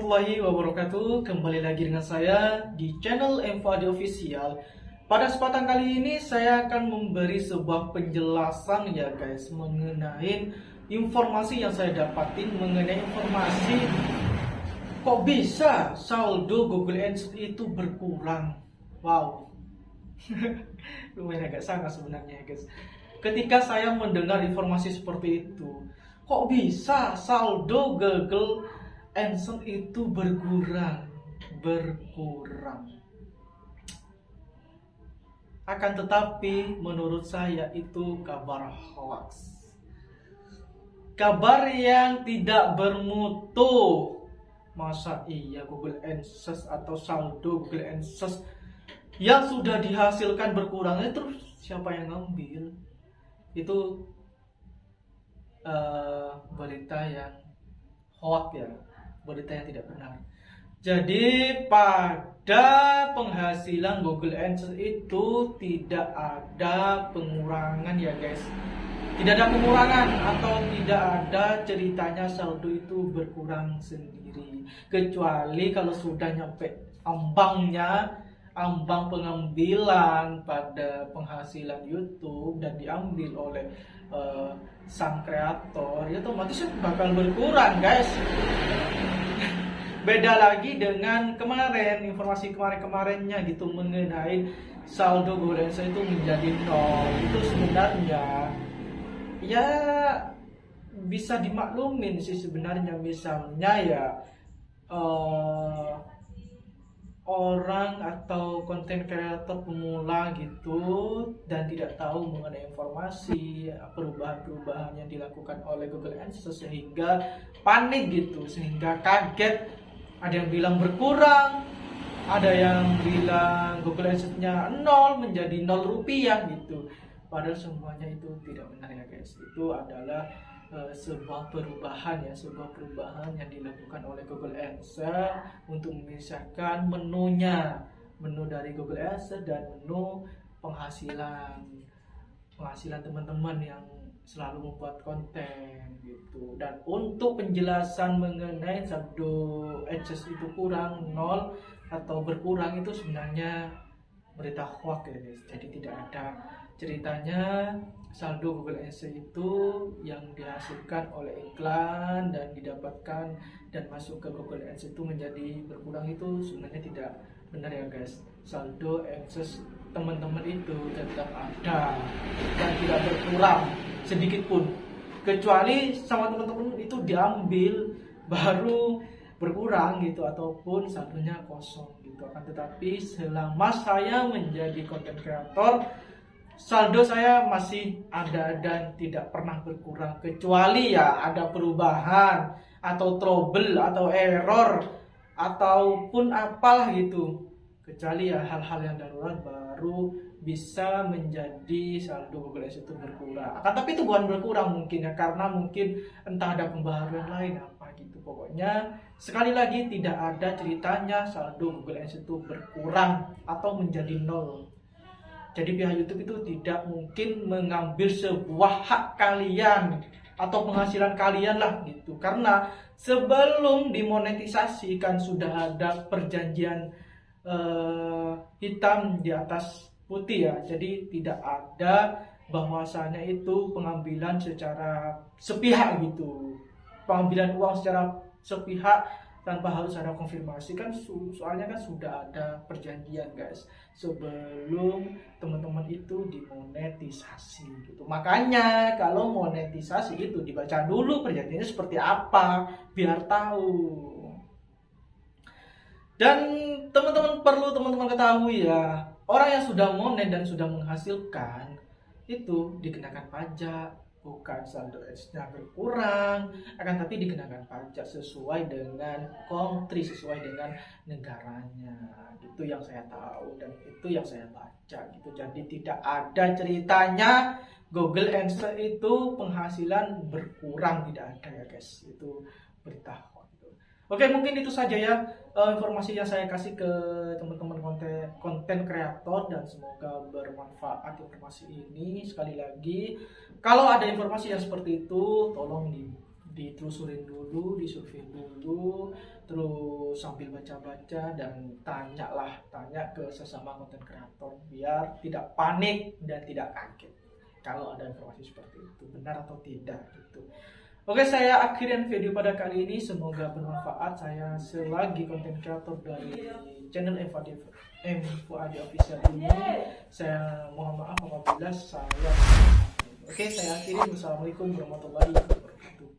warahmatullahi wabarakatuh. Kembali lagi dengan saya di channel Enfadi Official. Pada kesempatan kali ini saya akan memberi sebuah penjelasan ya guys, mengenai informasi yang saya dapatin, mengenai informasi kok bisa saldo Google Ads itu berkurang. Wow. Lumayan agak sangat sebenarnya guys. Ketika saya mendengar informasi seperti itu, kok bisa saldo Google AdSense itu berkurang. Akan tetapi menurut saya itu kabar hoax, kabar yang tidak bermutu. Masa iya Google AdSense atau saldo Google AdSense yang sudah dihasilkan berkurang, terus siapa yang ngambil? Itu berita yang hoax ya, berita yang tidak benar. Jadi pada penghasilan Google AdSense itu tidak ada pengurangan ya guys. Tidak ada pengurangan atau tidak ada ceritanya saldo itu berkurang sendiri. Kecuali kalau sudah nyampe ambang pengambilan pada penghasilan YouTube dan diambil oleh sang kreator, ya otomatis bakal berkurang guys. Beda lagi dengan kemarin, informasi kemarinnya gitu mengenai saldo Google AdSense itu menjadi nol. Itu sebenarnya ya bisa dimaklumin sih sebenarnya. Misalnya ya orang atau konten kreator pemula gitu dan tidak tahu mengenai informasi perubahan-perubahan yang dilakukan oleh Google AdSense sehingga panik gitu, sehingga kaget. Ada yang bilang berkurang, ada yang bilang Google AdSense-nya nol menjadi 0 rupiah gitu. Padahal semuanya itu tidak benar ya guys. Itu adalah sebuah perubahan yang dilakukan oleh Google AdSense untuk memisahkan menu dari Google AdSense dan menu penghasilan teman-teman yang selalu membuat konten gitu. Dan untuk penjelasan mengenai saldo AdSense itu kurang, nol atau berkurang, itu sebenarnya berita hoax ya guys. Jadi tidak ada ceritanya saldo Google AdSense itu yang dihasilkan oleh iklan dan didapatkan dan masuk ke Google AdSense itu menjadi berkurang. Itu sebenarnya tidak benar ya guys. Saldo AdSense teman-teman itu tetap ada dan tidak berkurang sedikit pun, kecuali sama teman-teman itu diambil baru berkurang gitu, ataupun saldonya kosong gitu. Akan tetapi selama saya menjadi content creator, saldo saya masih ada dan tidak pernah berkurang, kecuali ya ada perubahan atau trouble atau error ataupun apalah gitu. Kecuali ya hal-hal yang darurat baru bisa menjadi saldo Google AdSense itu berkurang. Akan tapi itu bukan berkurang mungkin ya, karena mungkin entah ada pembaharuan lain apa gitu. Pokoknya sekali lagi tidak ada ceritanya saldo Google AdSense itu berkurang atau menjadi nol. Jadi pihak YouTube itu tidak mungkin mengambil sebuah hak kalian atau penghasilan kalian lah gitu. Karena sebelum dimonetisasi kan sudah ada perjanjian hitam di atas putih ya. Jadi tidak ada bahwasannya itu pengambilan secara sepihak gitu, pengambilan uang secara sepihak tanpa harus ada konfirmasi kan. Soalnya kan sudah ada perjanjian guys sebelum teman-teman itu dimonetisasi gitu. Makanya kalau monetisasi itu dibaca dulu perjanjiannya seperti apa biar tahu. Dan teman-teman ketahui ya, orang yang sudah monet dan sudah menghasilkan itu dikenakan pajak, bukan saldo AdSense-nya berkurang, akan tapi dikenakan pajak sesuai dengan country, sesuai dengan negaranya. Itu yang saya tahu dan itu yang saya baca gitu. Jadi tidak ada ceritanya Google AdSense itu penghasilan berkurang, tidak ada ya guys. Itu berita hoax. Oke, mungkin itu saja ya informasi yang saya kasih ke teman-teman konten kreator, dan semoga bermanfaat informasi ini. Sekali lagi, kalau ada informasi yang seperti itu tolong ditelusurin dulu, disurvei dulu, terus sambil baca-baca dan tanya ke sesama konten kreator biar tidak panik dan tidak kaget kalau ada informasi seperti itu benar atau tidak gitu. Oke, saya akhirin video pada kali ini, semoga bermanfaat. Saya selagi konten kreator dari channel M-Fuadi Official ini, saya mohon maaf apabila saya. Oke, saya akhirin. Wassalamualaikum warahmatullahi wabarakatuh.